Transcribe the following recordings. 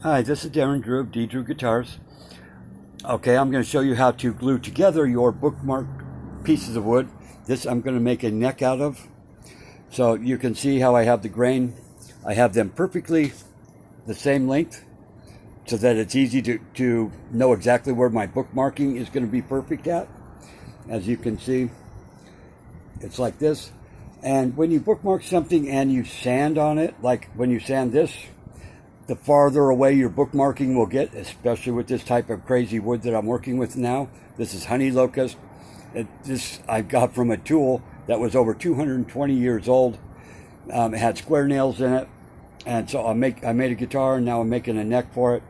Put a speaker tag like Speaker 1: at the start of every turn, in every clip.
Speaker 1: Hi, this is Darren Drew of D. Drew Guitars. Okay, I'm going to show you how to glue together your bookmark pieces of wood. This I'm going to make a neck out of. So you can see how I have the grain. I have them perfectly the same length so that it's easy to know exactly where my bookmarking is going to be perfect at. As you can see, it's like this. And when you bookmark something and you sand on it, like when you sand this, the farther away your bookmarking will get, especially with this type of crazy wood that I'm working with now. This is honey locust. This I got from a tool that was over 220 years old. It had square nails in it, and so I made a guitar, and now I'm making a neck for it.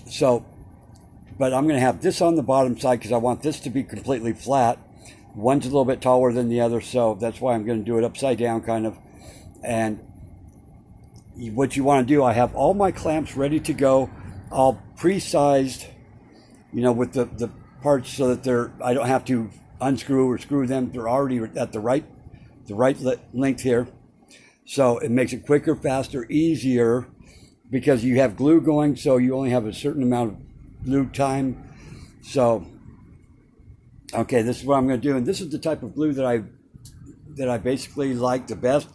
Speaker 1: So, but I'm going to have this on the bottom side because I want this to be completely flat. One's a little bit taller than the other, so that's why I'm going to do it upside down, kind of. And what you want to do, I have all my clamps ready to go, all pre-sized, with the parts so that I don't have to unscrew or screw them. They're already at the right length here. So it makes it quicker, faster, easier, because you have glue going, so you only have a certain amount of glue time. So, okay, this is what I'm going to do, and this is the type of glue that I basically like the best.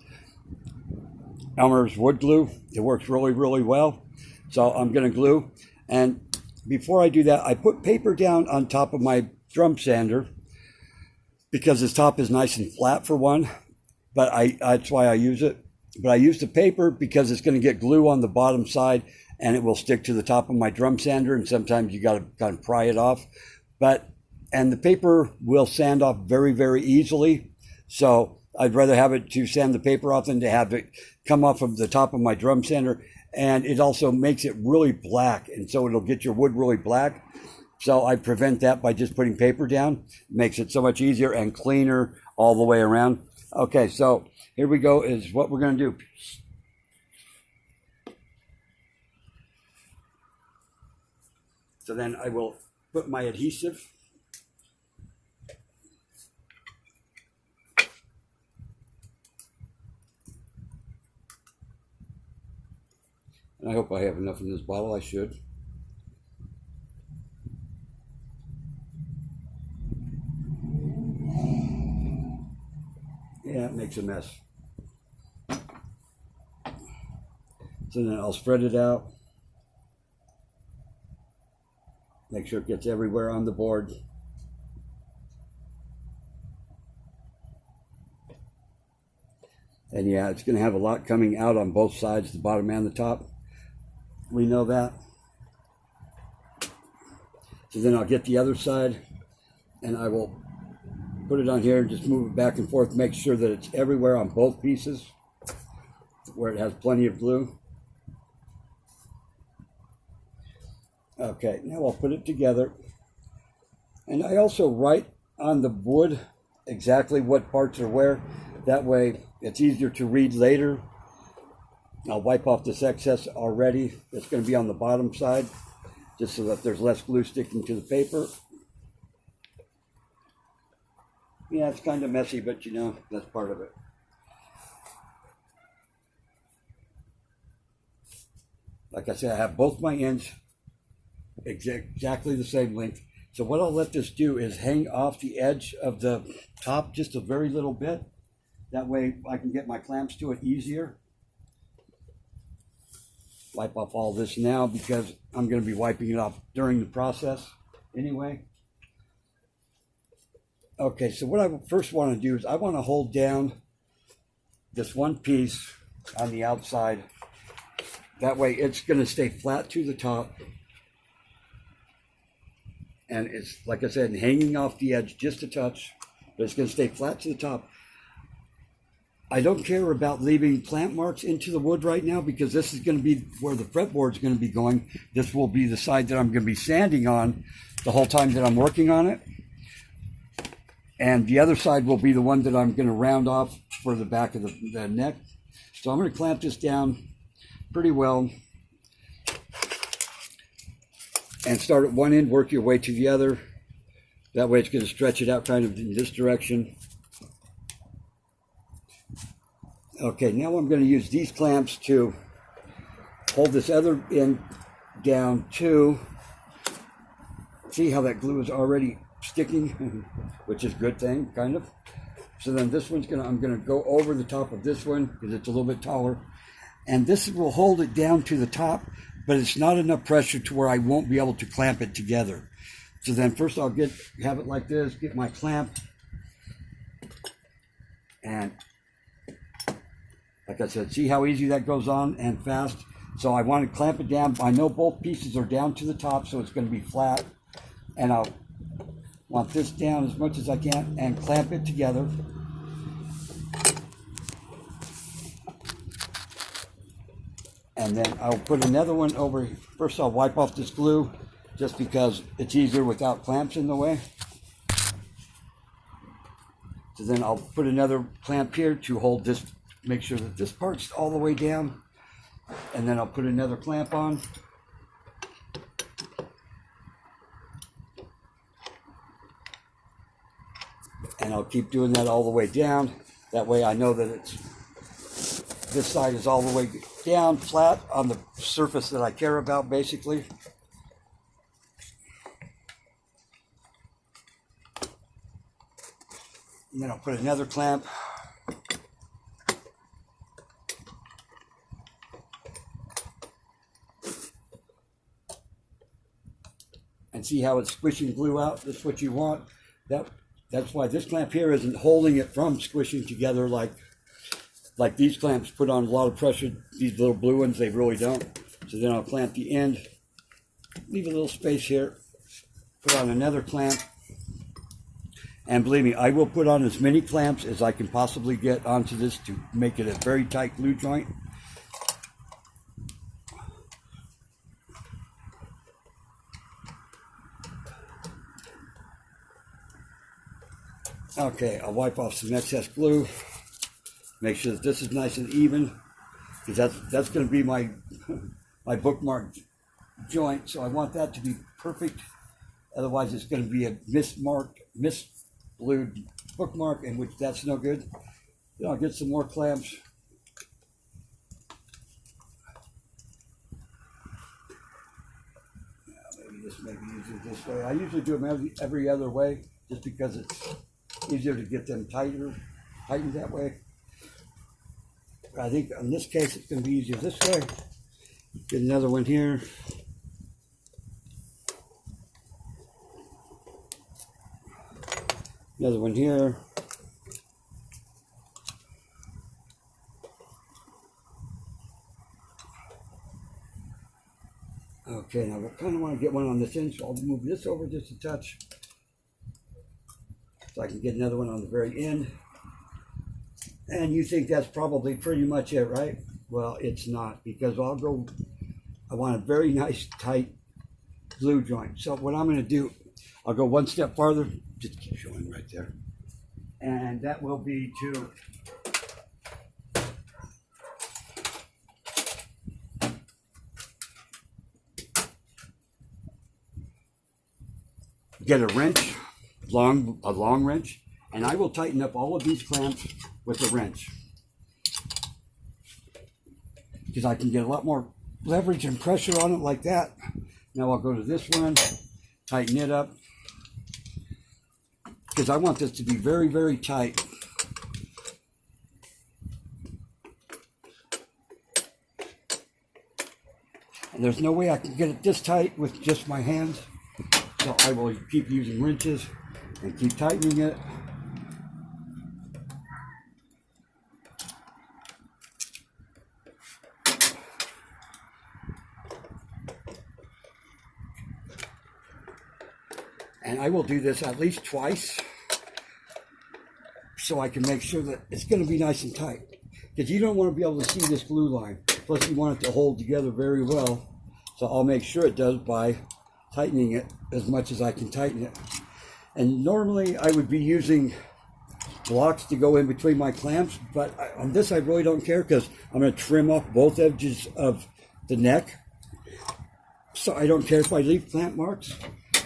Speaker 1: Elmer's wood glue. It works really, really well. So I'm going to glue. And before I do that, I put paper down on top of my drum sander because this top is nice and flat for one. But that's why I use it. But I use the paper because it's going to get glue on the bottom side and it will stick to the top of my drum sander. And sometimes you got to kind of pry it off. And the paper will sand off very, very easily. So I'd rather have it to sand the paper off than to have it come off of the top of my drum sander. And it also makes it really black. And so it'll get your wood really black. So I prevent that by just putting paper down. It makes it so much easier and cleaner all the way around. Okay, so here we go is what we're going to do. So then I will put my adhesive. I hope I have enough in this bottle. I should. Yeah, it makes a mess. So then I'll spread it out. Make sure it gets everywhere on the board. And yeah, it's going to have a lot coming out on both sides, the bottom and the top. We know that. So then I'll get the other side and I will put it on here and just move it back and forth, make sure that it's everywhere on both pieces where it has plenty of glue. Okay, now I'll put it together. And I also write on the wood exactly what parts are where. That way it's easier to read later. I'll wipe off this excess already. It's going to be on the bottom side, just so that there's less glue sticking to the paper. Yeah, it's kind of messy, but that's part of it. Like I said, I have both my ends exactly the same length. So what I'll let this do is hang off the edge of the top just a very little bit. That way I can get my clamps to it easier. Wipe off all this now because I'm going to be wiping it off during the process anyway. Okay, so what I first want to do is I want to hold down this one piece on the outside. That way it's going to stay flat to the top. And it's, like I said, hanging off the edge just a touch, but it's going to stay flat to the top. I don't care about leaving clamp marks into the wood right now because this is going to be where the fretboard is going to be going. This will be the side that I'm going to be sanding on the whole time that I'm working on it. And the other side will be the one that I'm going to round off for the back of the neck. So I'm going to clamp this down pretty well. And start at one end, work your way to the other. That way it's going to stretch it out kind of in this direction. Okay, now I'm going to use these clamps to hold this other end down too. See how that glue is already sticking, which is a good thing, kind of. So then this one's I'm gonna go over the top of this one because it's a little bit taller. And this will hold it down to the top, but it's not enough pressure to where I won't be able to clamp it together. So then first I'll have it like this, get my clamp. And like I said, see how easy that goes on and fast? So I want to clamp it down. I know both pieces are down to the top, so it's going to be flat. And I'll want this down as much as I can and clamp it together. And then I'll put another one over. First I'll wipe off this glue just because it's easier without clamps in the way. So then I'll put another clamp here to hold this, make sure that this part's all the way down. And then I'll put another clamp on. And I'll keep doing that all the way down. That way I know that this side is all the way down, flat on the surface that I care about, basically. And then I'll put another clamp. And see how it's squishing glue out? That's what you want. That's why this clamp here isn't holding it from squishing together like these clamps put on a lot of pressure. These little blue ones, they really don't. So then I'll clamp the end, leave a little space here, put on another clamp. And believe me, I will put on as many clamps as I can possibly get onto this to make it a very tight glue joint. Okay, I'll wipe off some excess glue. Make sure that this is nice and even, because that's going to be my bookmark joint. So I want that to be perfect. Otherwise, it's going to be a misglued bookmark, in which that's no good. Then I'll get some more clamps. Maybe this may be easier this way. I usually do them every other way, just because it's easier to get them tightened that way. But I think in this case it's going to be easier this way. Get another one here. Another one here. Okay, now I kind of want to get one on this end, so I'll move this over just a touch. So I can get another one on the very end. And you think that's probably pretty much it, right? Well, it's not, because I want a very nice tight glue joint. So what I'm going to do, I'll go one step farther, just keep showing right there. And that will be to get a wrench, a long wrench, and I will tighten up all of these clamps with a wrench, because I can get a lot more leverage and pressure on it like that. Now I'll go to this one, tighten it up, because I want this to be very, very tight. And there's no way I can get it this tight with just my hands, so I will keep using wrenches and keep tightening it. And I will do this at least twice, so I can make sure that it's going to be nice and tight. Because you don't want to be able to see this glue line. Plus you want it to hold together very well. So I'll make sure it does by tightening it as much as I can tighten it. And normally I would be using blocks to go in between my clamps, but on this I really don't care, because I'm going to trim off both edges of the neck. So I don't care if I leave clamp marks.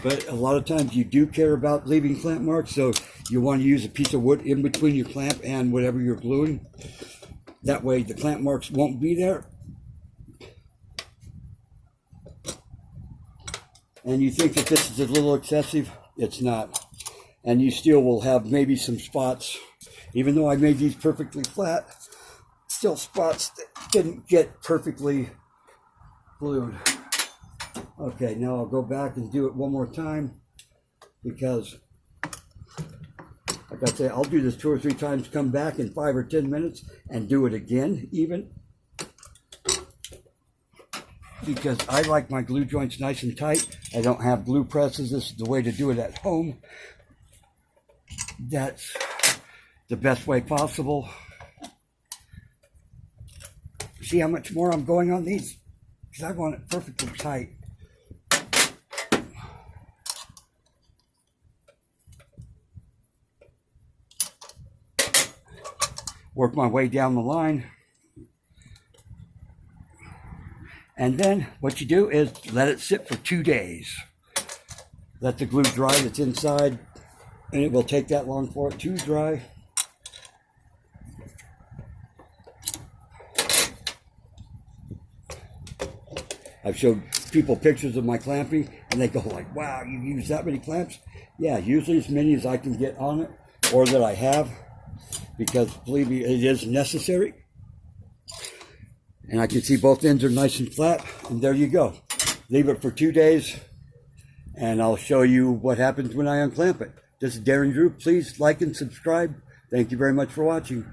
Speaker 1: But a lot of times you do care about leaving clamp marks, so you want to use a piece of wood in between your clamp and whatever you're gluing. That way the clamp marks won't be there. and you think that this is a little excessive, it's not. And you still will have maybe some spots, even though I made these perfectly flat, still spots that didn't get perfectly glued. Okay, now I'll go back and do it one more time, because like I say, I'll do this 2 or 3 times, come back in 5 or 10 minutes and do it again even, because I like my glue joints nice and tight. I don't have glue presses. This is the way to do it at home. That's the best way possible. See how much more I'm going on these? Because I want it perfectly tight. Work my way down the line. And then what you do is let it sit for 2 days. Let the glue dry that's inside, and it will take that long for it to dry. I've showed people pictures of my clamping, and they go like, wow, you use that many clamps? Yeah, usually as many as I can get on it, or that I have, because believe me, it is necessary. And I can see both ends are nice and flat, and there you go. Leave it for 2 days, and I'll show you what happens when I unclamp it. This is Darren Drew. Please like and subscribe. Thank you very much for watching.